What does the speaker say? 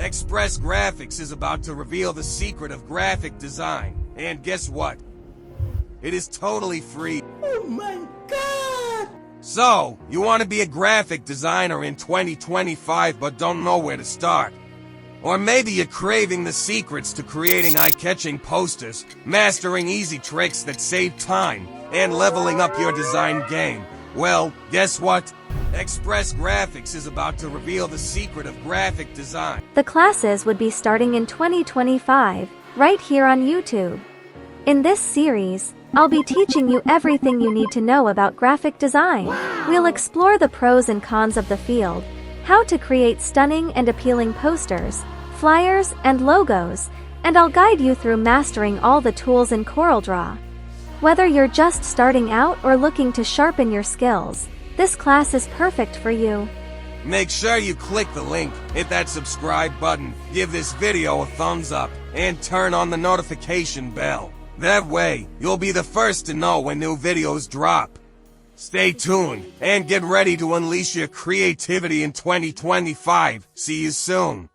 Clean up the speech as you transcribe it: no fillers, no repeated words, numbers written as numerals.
Xpress-Graphics is about to reveal the secret of graphic design. And guess what? It is totally free. Oh my god! So, you want to be a graphic designer in 2025 but don't know where to start. Or maybe you're craving the secrets to creating eye-catching posters, mastering easy tricks that save time, and leveling up your design game. Well, guess what? Xpress-Graphics is about to reveal the secret of graphic design. The classes would be starting in 2025, right here on YouTube. In this series, I'll be teaching you everything you need to know about graphic design. We'll explore the pros and cons of the field, how to create stunning and appealing posters, flyers, and logos, and I'll guide you through mastering all the tools in CorelDraw. Whether you're just starting out or looking to sharpen your skills, this class is perfect for you. Make sure you click the link, hit that subscribe button, give this video a thumbs up, and turn on the notification bell. That way, you'll be the first to know when new videos drop. Stay tuned, and get ready to unleash your creativity in 2025. See you soon.